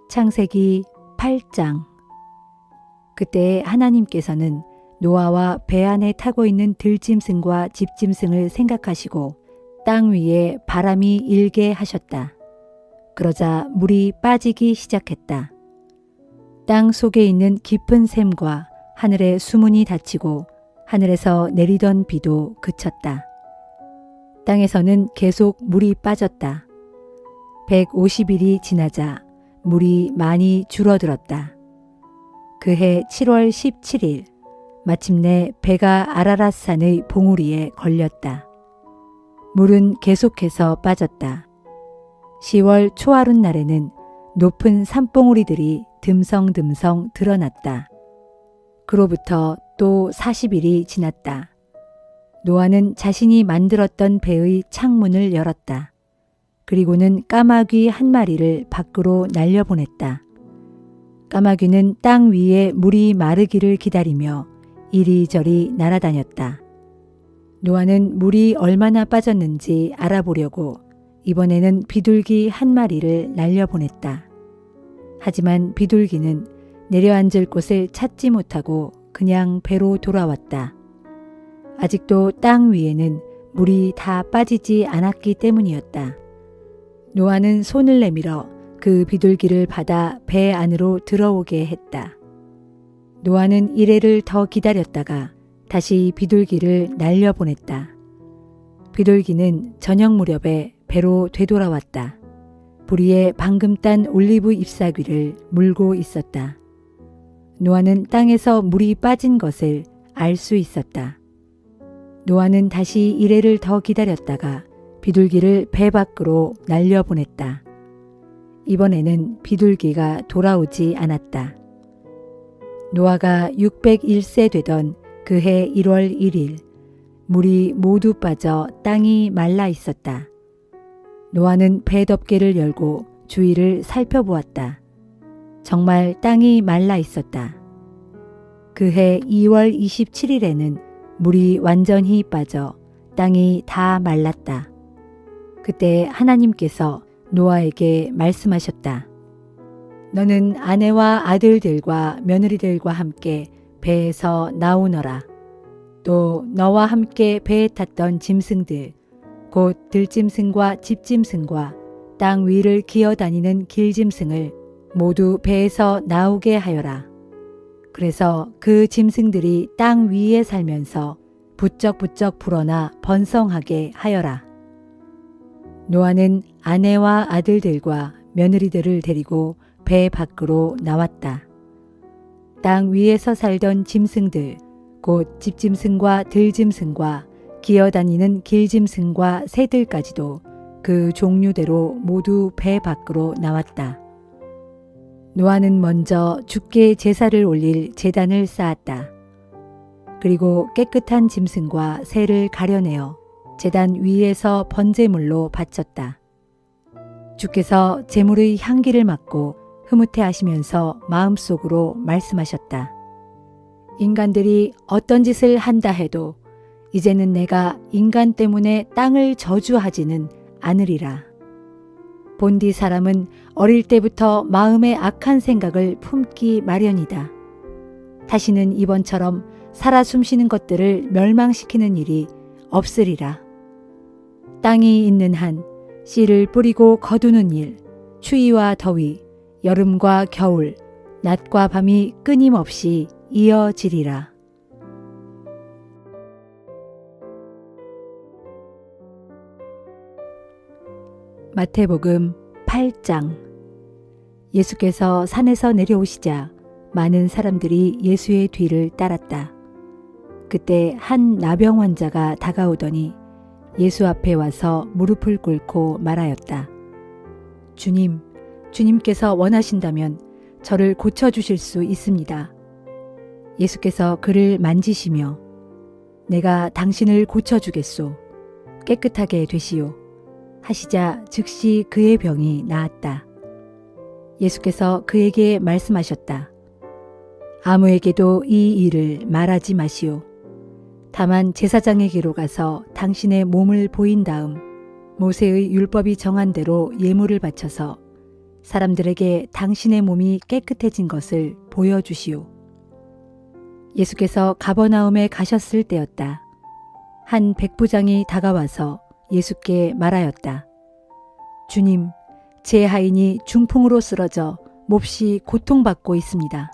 창세기 8장. 그때 하나님께서는 노아와 배 안에 타고 있는 들짐승과 집짐승을 생각하시고 땅 위에 바람이 일게 하셨다. 그러자 물이 빠지기 시작했다. 땅 속에 있는 깊은 샘과 하늘의 수문이 닫히고 하늘에서 내리던 비도 그쳤다. 땅에서는 계속 물이 빠졌다. 150일이 지나자 물이 많이 줄어들었다. 그해 7월 17일 마침내 배가 아라랏산의 봉우리에 걸렸다. 물은 계속해서 빠졌다. 10월 초하룻 날에는 높은 산봉우리들이 듬성듬성 드러났다. 그로부터 또 40일이 지났다. 노아는 자신이 만들었던 배의 창문을 열었다. 그리고는 까마귀 한 마리를 밖으로 날려보냈다. 까마귀는 땅 위에 물이 마르기를 기다리며 이리저리 날아다녔다. 노아는 물이 얼마나 빠졌는지 알아보려고 이번에는 비둘기 한 마리를 날려보냈다. 하지만 비둘기는 내려앉을 곳을 찾지 못하고 그냥 배로 돌아왔다. 아직도 땅 위에는 물이 다 빠지지 않았기 때문이었다. 노아는 손을 내밀어 그 비둘기를 받아 배 안으로 들어오게 했다. 노아는 이래를 더 기다렸다가 다시 비둘기를 날려보냈다. 비둘기는 저녁 무렵에 배로 되돌아왔다. 부리에 방금 딴 올리브 잎사귀를 물고 있었다. 노아는 땅에서 물이 빠진 것을 알 수 있었다. 노아는 다시 이래를 더 기다렸다가 비둘기를 배 밖으로 날려보냈다. 이번에는 비둘기가 돌아오지 않았다. 노아가 601세 되던 그해 1월 1일 물이 모두 빠져 땅이 말라 있었다. 노아는 배 덮개를 열고 주위를 살펴보았다. 정말 땅이 말라 있었다. 그해 2월 27일에는 물이 완전히 빠져 땅이 다 말랐다. 그때 하나님께서 노아에게 말씀하셨다. 너는 아내와 아들들과 며느리들과 함께 배에서 나오너라. 또 너와 함께 배에 탔던 짐승들, 곧 들짐승과 집짐승과 땅 위를 기어다니는 길짐승을 모두 배에서 나오게 하여라. 그래서 그 짐승들이 땅 위에 살면서 부쩍부쩍 불어나 번성하게 하여라. 노아는 아내와 아들들과 며느리들을 데리고 배 밖으로 나왔다. 땅 위에서 살던 짐승들, 곧 집짐승과 들짐승과 기어다니는 길짐승과 새들까지도 그 종류대로 모두 배 밖으로 나왔다. 노아는 먼저 주께 제사를 올릴 제단을 쌓았다. 그리고 깨끗한 짐승과 새를 가려내어 제단 위에서 번제물로 바쳤다. 주께서 제물의 향기를 맡고 흐뭇해 하시면서 마음속으로 말씀하셨다. 인간들이 어떤 짓을 한다 해도 이제는 내가 인간 때문에 땅을 저주하지는 않으리라. 본디 사람은 어릴 때부터 마음에 악한 생각을 품기 마련이다. 다시는 이번처럼 살아 숨쉬는 것들을 멸망시키는 일이 없으리라. 땅이 있는 한 씨를 뿌리고 거두는 일, 추위와 더위, 여름과 겨울, 낮과 밤이 끊임없이 이어지리라. 마태복음 8장. 예수께서 산에서 내려오시자 많은 사람들이 예수의 뒤를 따랐다. 그때 한 나병 환자가 다가오더니 예수 앞에 와서 무릎을 꿇고 말하였다. 주님, 주님께서 원하신다면 저를 고쳐주실 수 있습니다. 예수께서 그를 만지시며 내가 당신을 고쳐주겠소. 깨끗하게 되시오. 하시자 즉시 그의 병이 나았다. 예수께서 그에게 말씀하셨다. 아무에게도 이 일을 말하지 마시오. 다만 제사장에게로 가서 당신의 몸을 보인 다음 모세의 율법이 정한 대로 예물을 바쳐서 사람들에게 당신의 몸이 깨끗해진 것을 보여주시오. 예수께서 가버나움에 가셨을 때였다. 한 백부장이 다가와서 예수께 말하였다. 주님, 제 하인이 중풍으로 쓰러져 몹시 고통받고 있습니다.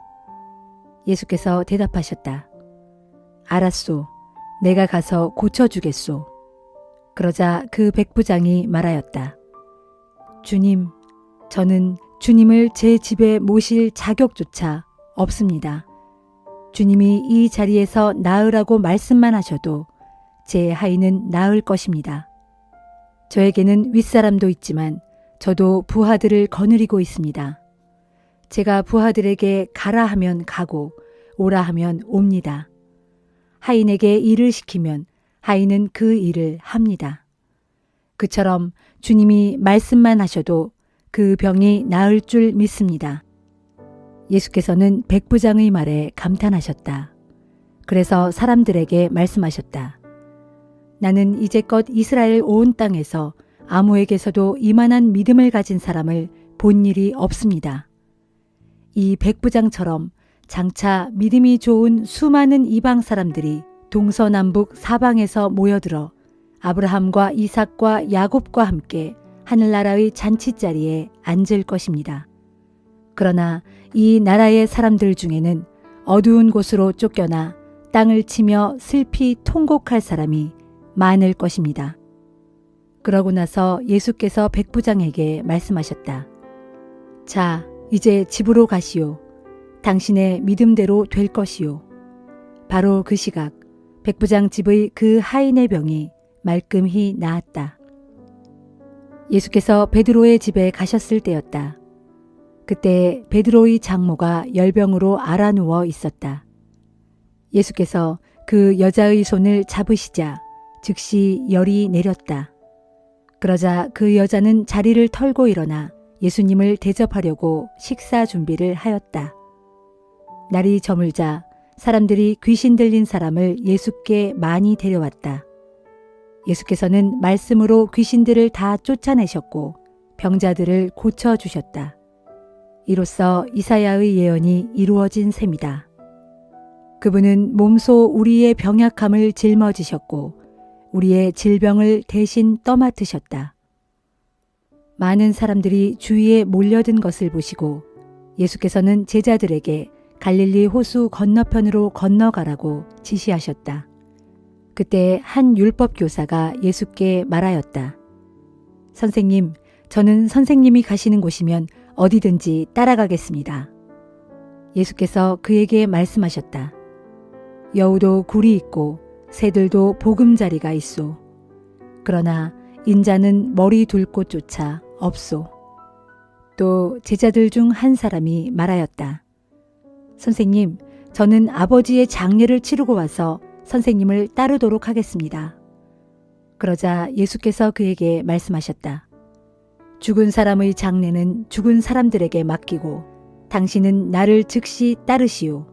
예수께서 대답하셨다. 알았소. 내가 가서 고쳐주겠소. 그러자 그 백부장이 말하였다. 주님, 저는 주님을 제 집에 모실 자격조차 없습니다. 주님이 이 자리에서 나으라고 말씀만 하셔도 제 하인은 나을 것입니다. 저에게는 윗사람도 있지만 저도 부하들을 거느리고 있습니다. 제가 부하들에게 가라 하면 가고 오라 하면 옵니다. 하인에게 일을 시키면 하인은 그 일을 합니다. 그처럼 주님이 말씀만 하셔도 그 병이 나을 줄 믿습니다. 예수께서는 백부장의 말에 감탄하셨다. 그래서 사람들에게 말씀하셨다. 나는 이제껏 이스라엘 온 땅에서 아무에게서도 이만한 믿음을 가진 사람을 본 일이 없습니다. 이 백부장처럼 장차 믿음이 좋은 수많은 이방 사람들이 동서남북 사방에서 모여들어 아브라함과 이삭과 야곱과 함께 하늘나라의 잔치자리에 앉을 것입니다. 그러나 이 나라의 사람들 중에는 어두운 곳으로 쫓겨나 땅을 치며 슬피 통곡할 사람이 많을 것입니다. 그러고 나서 예수께서 백부장에게 말씀하셨다. 자, 이제 집으로 가시오. 당신의 믿음대로 될 것이오. 바로 그 시각 백부장 집의 그 하인의 병이 말끔히 나았다. 예수께서 베드로의 집에 가셨을 때였다. 그때 베드로의 장모가 열병으로 앓아누워 있었다. 예수께서 그 여자의 손을 잡으시자 즉시 열이 내렸다. 그러자 그 여자는 자리를 털고 일어나 예수님을 대접하려고 식사 준비를 하였다. 날이 저물자 사람들이 귀신 들린 사람을 예수께 많이 데려왔다. 예수께서는 말씀으로 귀신들을 다 쫓아내셨고 병자들을 고쳐주셨다. 이로써 이사야의 예언이 이루어진 셈이다. 그분은 몸소 우리의 병약함을 짊어지셨고 우리의 질병을 대신 떠맡으셨다. 많은 사람들이 주위에 몰려든 것을 보시고 예수께서는 제자들에게 갈릴리 호수 건너편으로 건너가라고 지시하셨다. 그때 한 율법 교사가 예수께 말하였다. 선생님, 저는 선생님이 가시는 곳이면 어디든지 따라가겠습니다. 예수께서 그에게 말씀하셨다. 여우도 굴이 있고 새들도 보금자리가 있소. 그러나 인자는 머리 둘 곳조차 없소. 또 제자들 중 한 사람이 말하였다. 선생님, 저는 아버지의 장례를 치르고 와서 선생님을 따르도록 하겠습니다. 그러자 예수께서 그에게 말씀하셨다. 죽은 사람의 장례는 죽은 사람들에게 맡기고 당신은 나를 즉시 따르시오.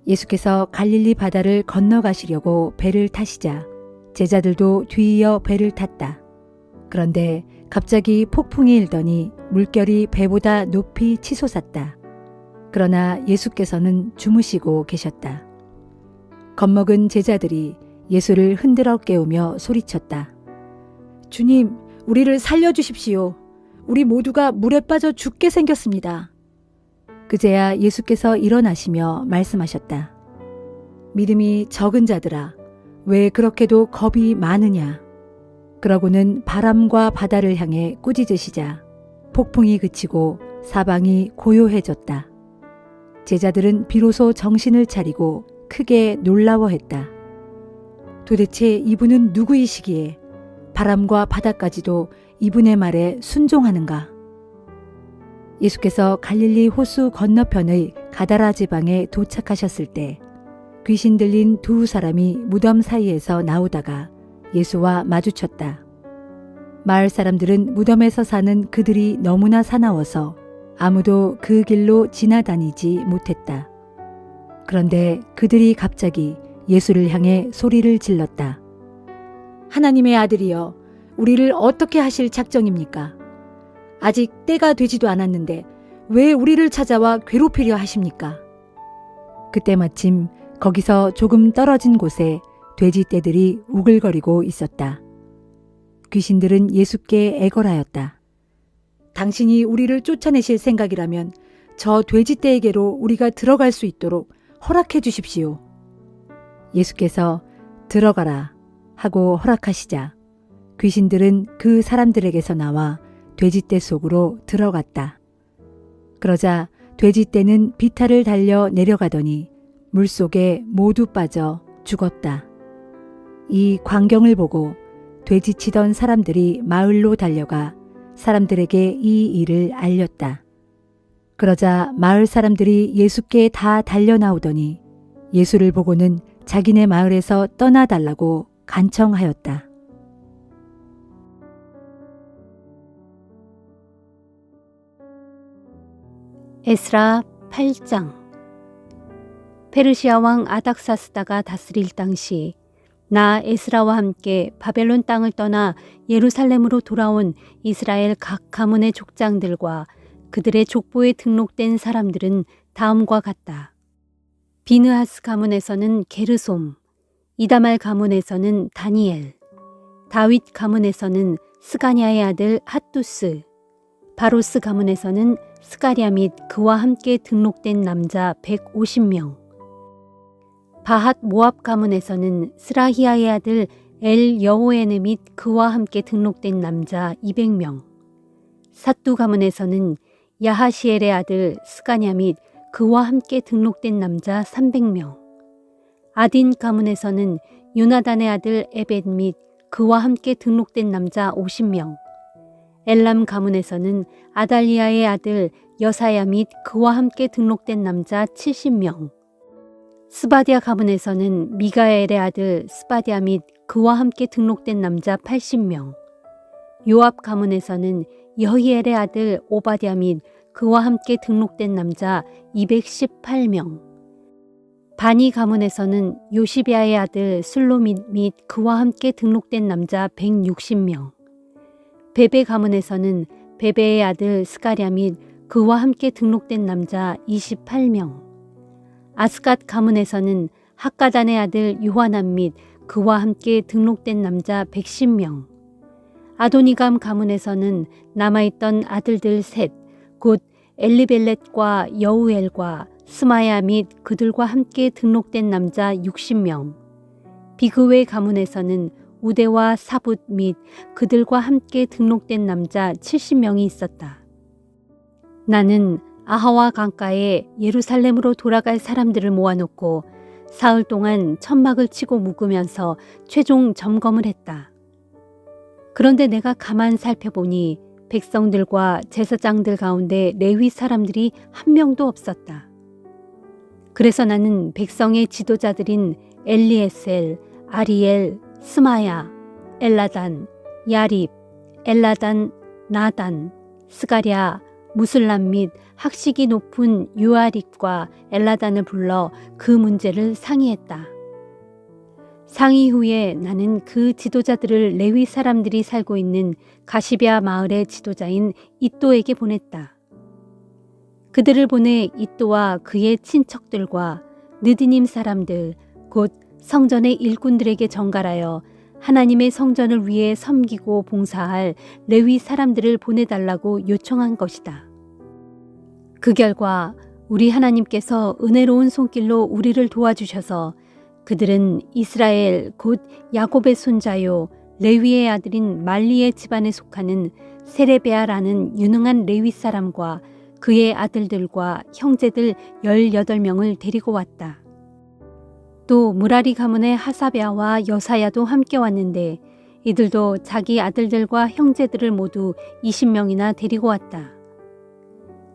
예수께서 갈릴리 바다를 건너가시려고 배를 타시자 제자들도 뒤이어 배를 탔다. 그런데 갑자기 폭풍이 일더니 물결이 배보다 높이 치솟았다. 그러나 예수께서는 주무시고 계셨다. 겁먹은 제자들이 예수를 흔들어 깨우며 소리쳤다. 주님, 우리를 살려주십시오. 우리 모두가 물에 빠져 죽게 생겼습니다. 그제야 예수께서 일어나시며 말씀하셨다. 믿음이 적은 자들아, 왜 그렇게도 겁이 많으냐? 그러고는 바람과 바다를 향해 꾸짖으시자 폭풍이 그치고 사방이 고요해졌다. 제자들은 비로소 정신을 차리고 크게 놀라워했다. 도대체 이분은 누구이시기에 바람과 바다까지도 이분의 말에 순종하는가? 예수께서 갈릴리 호수 건너편의 가다라 지방에 도착하셨을 때 귀신 들린 두 사람이 무덤 사이에서 나오다가 예수와 마주쳤다. 마을 사람들은 무덤에서 사는 그들이 너무나 사나워서 아무도 그 길로 지나다니지 못했다. 그런데 그들이 갑자기 예수를 향해 소리를 질렀다. 하나님의 아들이여, 우리를 어떻게 하실 작정입니까? 아직 때가 되지도 않았는데 왜 우리를 찾아와 괴롭히려 하십니까? 그때 마침 거기서 조금 떨어진 곳에 돼지떼들이 우글거리고 있었다. 귀신들은 예수께 애걸하였다. 당신이 우리를 쫓아내실 생각이라면 저 돼지떼에게로 우리가 들어갈 수 있도록 허락해 주십시오. 예수께서 들어가라 하고 허락하시자 귀신들은 그 사람들에게서 나와 돼지떼 속으로 들어갔다. 그러자 돼지떼는 비탈을 달려 내려가더니 물속에 모두 빠져 죽었다. 이 광경을 보고 돼지치던 사람들이 마을로 달려가 사람들에게 이 일을 알렸다. 그러자 마을 사람들이 예수께 다 달려나오더니 예수를 보고는 자기네 마을에서 떠나달라고 간청하였다. 에스라 8장. 페르시아 왕 아닥사스다가 다스릴 당시 나 에스라와 함께 바벨론 땅을 떠나 예루살렘으로 돌아온 이스라엘 각 가문의 족장들과 그들의 족보에 등록된 사람들은 다음과 같다. 비느하스 가문에서는 게르솜, 이다말 가문에서는 다니엘, 다윗 가문에서는 스가냐의 아들 핫두스, 바로스 가문에서는 스가랴 및 그와 함께 등록된 남자 150명, 바핫 모압 가문에서는 스라히아의 아들 엘 여호에네 및 그와 함께 등록된 남자 200명, 삿두 가문에서는 야하시엘의 아들 스가냐 및 그와 함께 등록된 남자 300명, 아딘 가문에서는 요나단의 아들 에벳 및 그와 함께 등록된 남자 50명, 엘람 가문에서는 아달리아의 아들 여사야 및 그와 함께 등록된 남자 70명, 스바디아 가문에서는 미가엘의 아들 스바디아 및 그와 함께 등록된 남자 80명, 요압 가문에서는 여히엘의 아들 오바댜 및 그와 함께 등록된 남자 218명, 바니 가문에서는 요시비아의 아들 슬로밋 및 그와 함께 등록된 남자 160명, 베베 가문에서는 베베의 아들 스가랴 및 그와 함께 등록된 남자 28명, 아스갓 가문에서는 학가단의 아들 요하난 및 그와 함께 등록된 남자 110명, 아도니감 가문에서는 남아있던 아들들 셋, 곧 엘리벨렛과 여우엘과 스마야 및 그들과 함께 등록된 남자 60명, 비그웨 가문에서는 우데와 사붓 및 그들과 함께 등록된 남자 70명이 있었다. 나는 아하와 강가에 예루살렘으로 돌아갈 사람들을 모아놓고 사흘 동안 천막을 치고 묵으면서 최종 점검을 했다. 그런데 내가 가만 살펴보니 백성들과 제사장들 가운데 레위 사람들이 한 명도 없었다. 그래서 나는 백성의 지도자들인 엘리에셀, 아리엘, 스마야, 엘라단, 야립, 엘라단, 나단, 스가랴, 무슬람 및 학식이 높은 요아립과 엘라단을 불러 그 문제를 상의했다. 상의 후에 나는 그 지도자들을 레위 사람들이 살고 있는 가시베아 마을의 지도자인 이또에게 보냈다. 그들을 보내 이또와 그의 친척들과 느디님 사람들 곧 성전의 일꾼들에게 전갈하여 하나님의 성전을 위해 섬기고 봉사할 레위 사람들을 보내달라고 요청한 것이다. 그 결과 우리 하나님께서 은혜로운 손길로 우리를 도와주셔서 그들은 이스라엘 곧 야곱의 손자요 레위의 아들인 말리의 집안에 속하는 세레베아라는 유능한 레위 사람과 그의 아들들과 형제들 18명을 데리고 왔다. 또 무라리 가문의 하사베아와 여사야도 함께 왔는데 이들도 자기 아들들과 형제들을 모두 20명이나 데리고 왔다.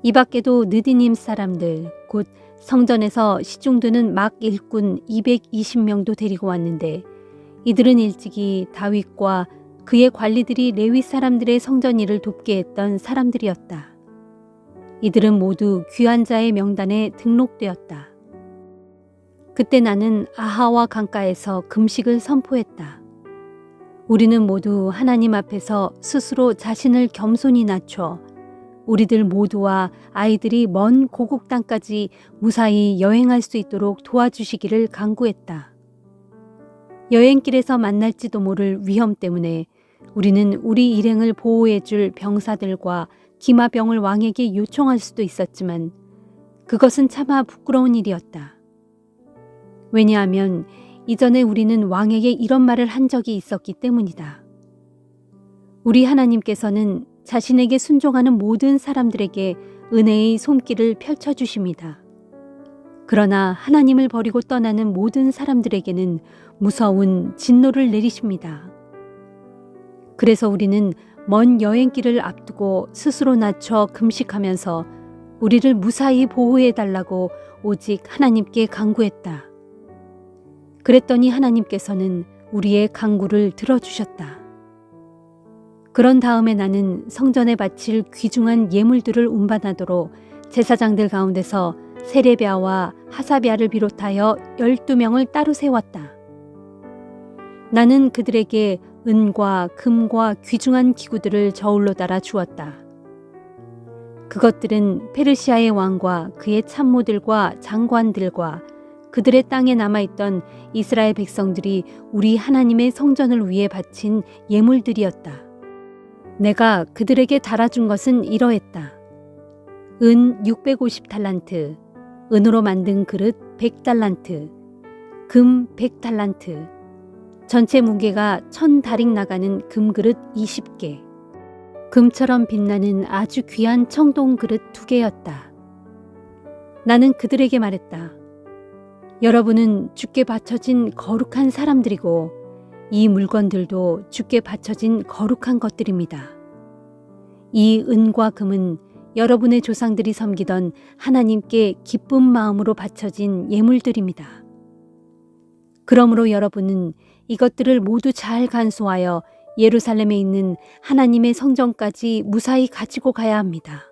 이 밖에도 느디님 사람들 곧 성전에서 시중드는 막 일꾼 220명도 데리고 왔는데 이들은 일찍이 다윗과 그의 관리들이 레위 사람들의 성전 일을 돕게 했던 사람들이었다. 이들은 모두 귀한 자의 명단에 등록되었다. 그때 나는 아하와 강가에서 금식을 선포했다. 우리는 모두 하나님 앞에서 스스로 자신을 겸손히 낮춰 우리들 모두와 아이들이 먼 고국 땅까지 무사히 여행할 수 있도록 도와주시기를 간구했다. 여행길에서 만날지도 모를 위험 때문에 우리는 우리 일행을 보호해줄 병사들과 기마병을 왕에게 요청할 수도 있었지만 그것은 차마 부끄러운 일이었다. 왜냐하면 이전에 우리는 왕에게 이런 말을 한 적이 있었기 때문이다. 우리 하나님께서는 자신에게 순종하는 모든 사람들에게 은혜의 손길을 펼쳐주십니다. 그러나 하나님을 버리고 떠나는 모든 사람들에게는 무서운 진노를 내리십니다. 그래서 우리는 먼 여행길을 앞두고 스스로 낮춰 금식하면서 우리를 무사히 보호해달라고 오직 하나님께 간구했다. 그랬더니 하나님께서는 우리의 간구를 들어주셨다. 그런 다음에 나는 성전에 바칠 귀중한 예물들을 운반하도록 제사장들 가운데서 세레비아와 하사비아를 비롯하여 12명을 따로 세웠다. 나는 그들에게 은과 금과 귀중한 기구들을 저울로 따라 주었다. 그것들은 페르시아의 왕과 그의 참모들과 장관들과 그들의 땅에 남아있던 이스라엘 백성들이 우리 하나님의 성전을 위해 바친 예물들이었다. 내가 그들에게 달아준 것은 이러했다. 은 650달란트, 은으로 만든 그릇 100달란트, 금 100달란트, 전체 무게가 1000다릭 나가는 금그릇 20개, 금처럼 빛나는 아주 귀한 청동 그릇 2개였다. 나는 그들에게 말했다. 여러분은 주께 바쳐진 거룩한 사람들이고 이 물건들도 주께 바쳐진 거룩한 것들입니다. 이 은과 금은 여러분의 조상들이 섬기던 하나님께 기쁜 마음으로 바쳐진 예물들입니다. 그러므로 여러분은 이것들을 모두 잘 간수하여 예루살렘에 있는 하나님의 성전까지 무사히 가지고 가야 합니다.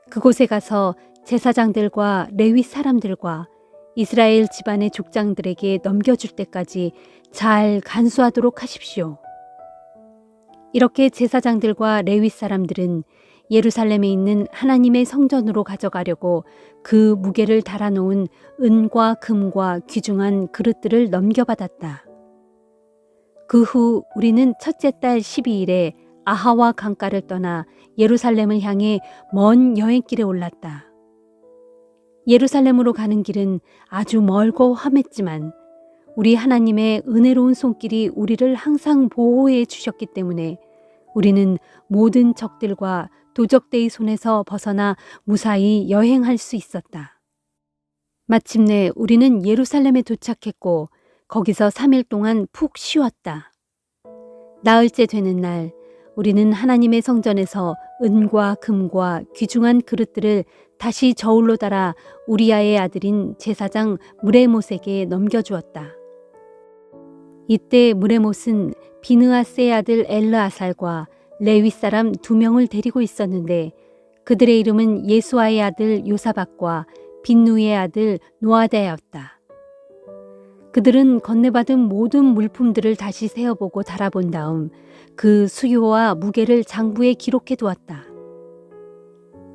그곳에 가서 제사장들과 레위 사람들과 이스라엘 집안의 족장들에게 넘겨줄 때까지 잘 간수하도록 하십시오. 이렇게 제사장들과 레위 사람들은 예루살렘에 있는 하나님의 성전으로 가져가려고 그 무게를 달아놓은 은과 금과 귀중한 그릇들을 넘겨받았다. 그 후 우리는 첫째 달 12일에 아하와 강가를 떠나 예루살렘을 향해 먼 여행길에 올랐다. 예루살렘으로 가는 길은 아주 멀고 험했지만 우리 하나님의 은혜로운 손길이 우리를 항상 보호해 주셨기 때문에 우리는 모든 적들과 도적대의 손에서 벗어나 무사히 여행할 수 있었다. 마침내 우리는 예루살렘에 도착했고 거기서 3일 동안 푹 쉬었다. 나흘째 되는 날 우리는 하나님의 성전에서 은과 금과 귀중한 그릇들을 다시 저울로 달아 우리아의 아들인 제사장 무레못에게 넘겨주었다. 이때 무레못은 비느하스의 아들 엘르아살과 레위 사람 2명을 데리고 있었는데 그들의 이름은 예수아의 아들 요사박과 빈누이의 아들 노아다였다. 그들은 건네받은 모든 물품들을 다시 세어보고 달아본 다음 그 수요와 무게를 장부에 기록해 두었다.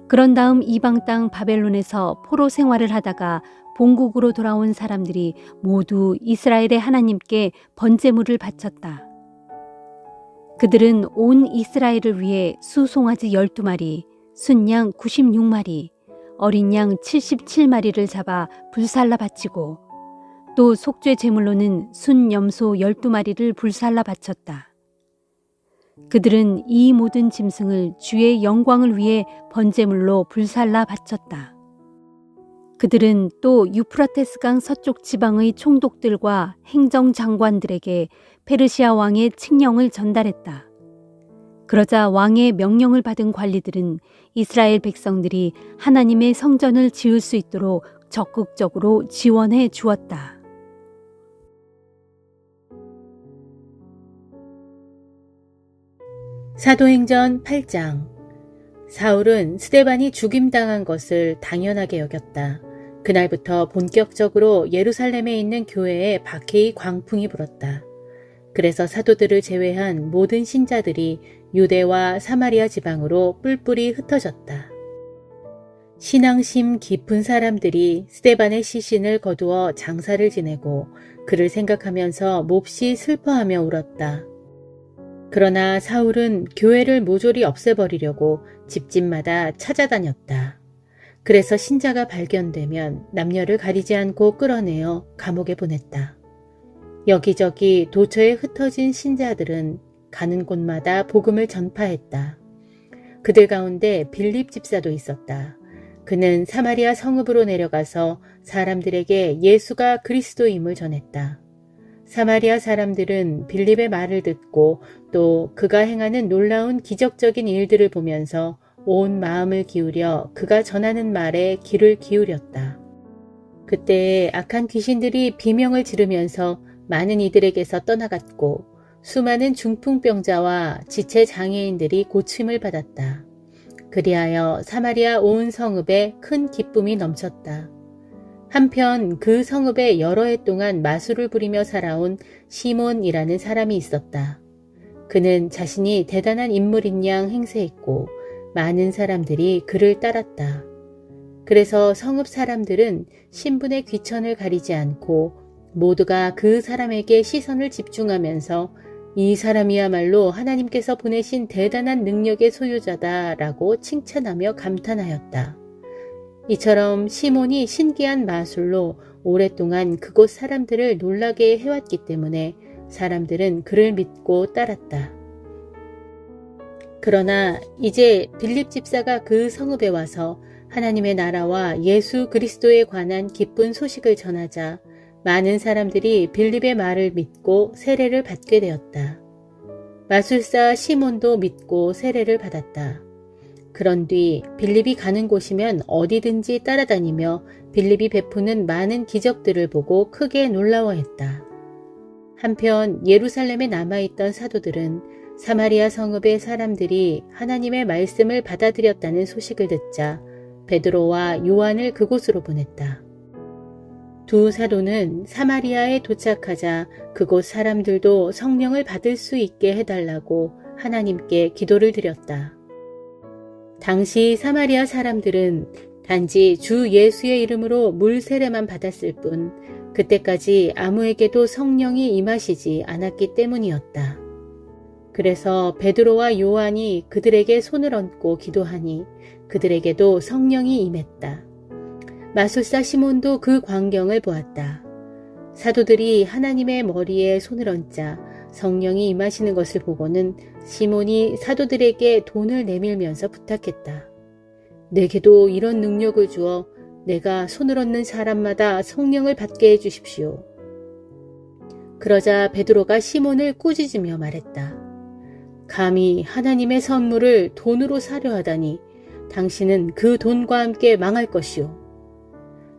그런 다음 이방 땅 바벨론에서 포로 생활을 하다가 본국으로 돌아온 사람들이 모두 이스라엘의 하나님께 번제물을 바쳤다. 그들은 온 이스라엘을 위해 수송아지 12마리, 순양 96마리, 어린 양 77마리를 잡아 불살라 바치고 또 속죄 제물로는 순염소 12마리를 불살라 바쳤다. 그들은 이 모든 짐승을 주의 영광을 위해 번제물로 불살라 바쳤다. 그들은 또 유프라테스강 서쪽 지방의 총독들과 행정장관들에게 페르시아 왕의 칙령을 전달했다. 그러자 왕의 명령을 받은 관리들은 이스라엘 백성들이 하나님의 성전을 지을 수 있도록 적극적으로 지원해 주었다. 사도행전 8장. 사울은 스데반이 죽임당한 것을 당연하게 여겼다. 그날부터 본격적으로 예루살렘에 있는 교회에 박해의 광풍이 불었다. 그래서 사도들을 제외한 모든 신자들이 유대와 사마리아 지방으로 뿔뿔이 흩어졌다. 신앙심 깊은 사람들이 스데반의 시신을 거두어 장사를 지내고 그를 생각하면서 몹시 슬퍼하며 울었다. 그러나 사울은 교회를 모조리 없애버리려고 집집마다 찾아다녔다. 그래서 신자가 발견되면 남녀를 가리지 않고 끌어내어 감옥에 보냈다. 여기저기 도처에 흩어진 신자들은 가는 곳마다 복음을 전파했다. 그들 가운데 빌립 집사도 있었다. 그는 사마리아 성읍으로 내려가서 사람들에게 예수가 그리스도임을 전했다. 사마리아 사람들은 빌립의 말을 듣고 또 그가 행하는 놀라운 기적적인 일들을 보면서 온 마음을 기울여 그가 전하는 말에 귀를 기울였다. 그때에 악한 귀신들이 비명을 지르면서 많은 이들에게서 떠나갔고 수많은 중풍병자와 지체 장애인들이 고침을 받았다. 그리하여 사마리아 온 성읍에 큰 기쁨이 넘쳤다. 한편 그 성읍에 여러 해 동안 마술을 부리며 살아온 시몬이라는 사람이 있었다. 그는 자신이 대단한 인물인 양 행세했고 많은 사람들이 그를 따랐다. 그래서 성읍 사람들은 신분의 귀천을 가리지 않고 모두가 그 사람에게 시선을 집중하면서 이 사람이야말로 하나님께서 보내신 대단한 능력의 소유자다라고 칭찬하며 감탄하였다. 이처럼 시몬이 신기한 마술로 오랫동안 그곳 사람들을 놀라게 해왔기 때문에 사람들은 그를 믿고 따랐다. 그러나 이제 빌립 집사가 그 성읍에 와서 하나님의 나라와 예수 그리스도에 관한 기쁜 소식을 전하자 많은 사람들이 빌립의 말을 믿고 세례를 받게 되었다. 마술사 시몬도 믿고 세례를 받았다. 그런 뒤 빌립이 가는 곳이면 어디든지 따라다니며 빌립이 베푸는 많은 기적들을 보고 크게 놀라워했다. 한편 예루살렘에 남아있던 사도들은 사마리아 성읍의 사람들이 하나님의 말씀을 받아들였다는 소식을 듣자 베드로와 요한을 그곳으로 보냈다. 두 사도는 사마리아에 도착하자 그곳 사람들도 성령을 받을 수 있게 해달라고 하나님께 기도를 드렸다. 당시 사마리아 사람들은 단지 주 예수의 이름으로 물 세례만 받았을 뿐 그때까지 아무에게도 성령이 임하시지 않았기 때문이었다. 그래서 베드로와 요한이 그들에게 손을 얹고 기도하니 그들에게도 성령이 임했다. 마술사 시몬도 그 광경을 보았다. 사도들이 하나님의 머리에 손을 얹자 성령이 임하시는 것을 보고는 시몬이 사도들에게 돈을 내밀면서 부탁했다. 내게도 이런 능력을 주어 내가 손을 얹는 사람마다 성령을 받게 해주십시오. 그러자 베드로가 시몬을 꾸짖으며 말했다. 감히 하나님의 선물을 돈으로 사려 하다니 당신은 그 돈과 함께 망할 것이오.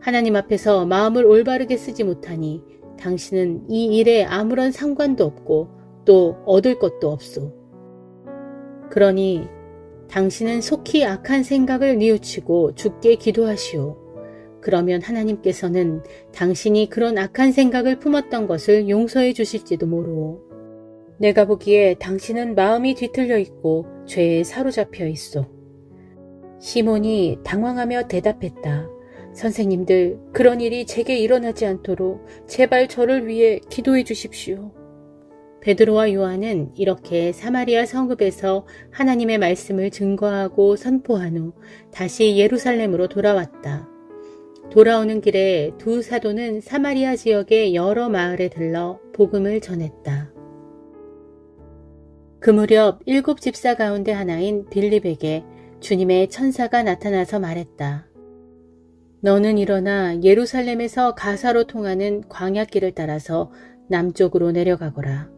하나님 앞에서 마음을 올바르게 쓰지 못하니 당신은 이 일에 아무런 상관도 없고 또 얻을 것도 없소. 그러니 당신은 속히 악한 생각을 뉘우치고 주께 기도하시오. 그러면 하나님께서는 당신이 그런 악한 생각을 품었던 것을 용서해 주실지도 모르오. 내가 보기에 당신은 마음이 뒤틀려 있고 죄에 사로잡혀 있소. 시몬이 당황하며 대답했다. 선생님들, 그런 일이 제게 일어나지 않도록 제발 저를 위해 기도해 주십시오. 베드로와 요한은 이렇게 사마리아 성읍에서 하나님의 말씀을 증거하고 선포한 후 다시 예루살렘으로 돌아왔다. 돌아오는 길에 두 사도는 사마리아 지역의 여러 마을에 들러 복음을 전했다. 그 무렵 7 집사 가운데 하나인 빌립에게 주님의 천사가 나타나서 말했다. 너는 일어나 예루살렘에서 가사로 통하는 광야길을 따라서 남쪽으로 내려가거라.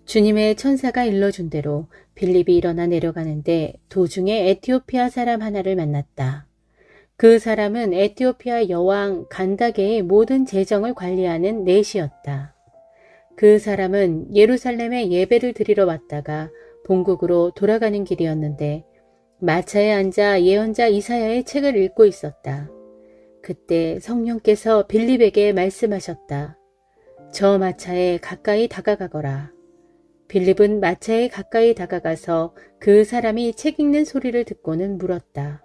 주님의 천사가 일러준 대로 빌립이 일어나 내려가는데 도중에 에티오피아 사람 하나를 만났다. 그 사람은 에티오피아 여왕 간다게의 모든 재정을 관리하는 내시였다. 그 사람은 예루살렘에 예배를 드리러 왔다가 본국으로 돌아가는 길이었는데 마차에 앉아 예언자 이사야의 책을 읽고 있었다. 그때 성령께서 빌립에게 말씀하셨다. 저 마차에 가까이 다가가거라. 빌립은 마차에 가까이 다가가서 그 사람이 책 읽는 소리를 듣고는 물었다.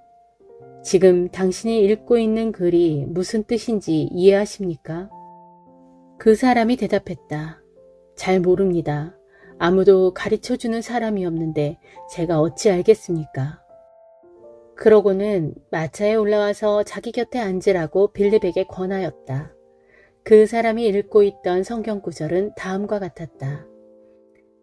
지금 당신이 읽고 있는 글이 무슨 뜻인지 이해하십니까? 그 사람이 대답했다. 잘 모릅니다. 아무도 가르쳐주는 사람이 없는데 제가 어찌 알겠습니까? 그러고는 마차에 올라와서 자기 곁에 앉으라고 빌립에게 권하였다. 그 사람이 읽고 있던 성경 구절은 다음과 같았다.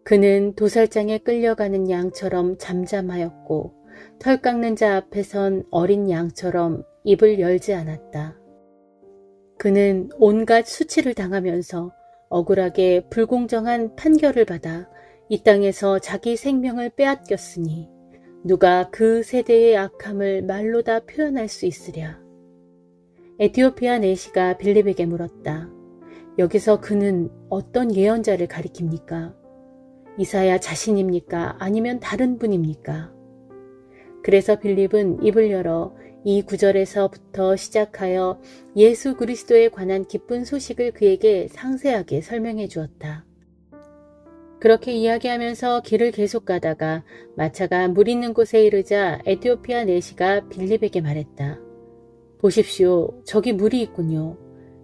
그는 도살장에 끌려가는 양처럼 잠잠하였고 털 깎는 자 앞에선 어린 양처럼 입을 열지 않았다. 그는 온갖 수치를 당하면서 억울하게 불공정한 판결을 받아 이 땅에서 자기 생명을 빼앗겼으니 누가 그 세대의 악함을 말로 다 표현할 수 있으랴. 에티오피아 내시가 빌립에게 물었다. 여기서 그는 어떤 예언자를 가리킵니까? 이사야 자신입니까? 아니면 다른 분입니까? 그래서 빌립은 입을 열어 이 구절에서부터 시작하여 예수 그리스도에 관한 기쁜 소식을 그에게 상세하게 설명해 주었다. 그렇게 이야기하면서 길을 계속 가다가 마차가 물 있는 곳에 이르자 에티오피아 내시가 빌립에게 말했다. 보십시오. 저기 물이 있군요.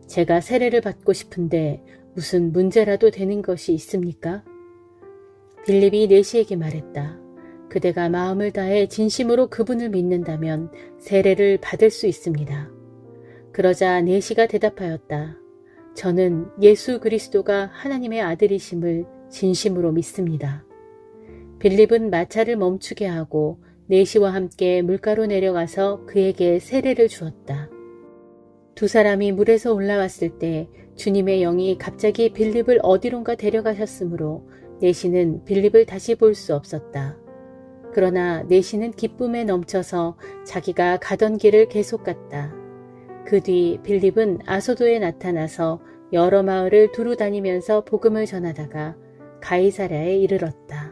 제가 세례를 받고 싶은데 무슨 문제라도 되는 것이 있습니까? 빌립이 내시에게 말했다. 그대가 마음을 다해 진심으로 그분을 믿는다면 세례를 받을 수 있습니다. 그러자 내시가 대답하였다. 저는 예수 그리스도가 하나님의 아들이심을 진심으로 믿습니다. 빌립은 마차를 멈추게 하고 내시와 함께 물가로 내려가서 그에게 세례를 주었다. 두 사람이 물에서 올라왔을 때 주님의 영이 갑자기 빌립을 어디론가 데려가셨으므로 내시는 빌립을 다시 볼 수 없었다. 그러나 내시는 기쁨에 넘쳐서 자기가 가던 길을 계속 갔다. 그 뒤 빌립은 아소도에 나타나서 여러 마을을 두루 다니면서 복음을 전하다가 가이사랴에 이르렀다.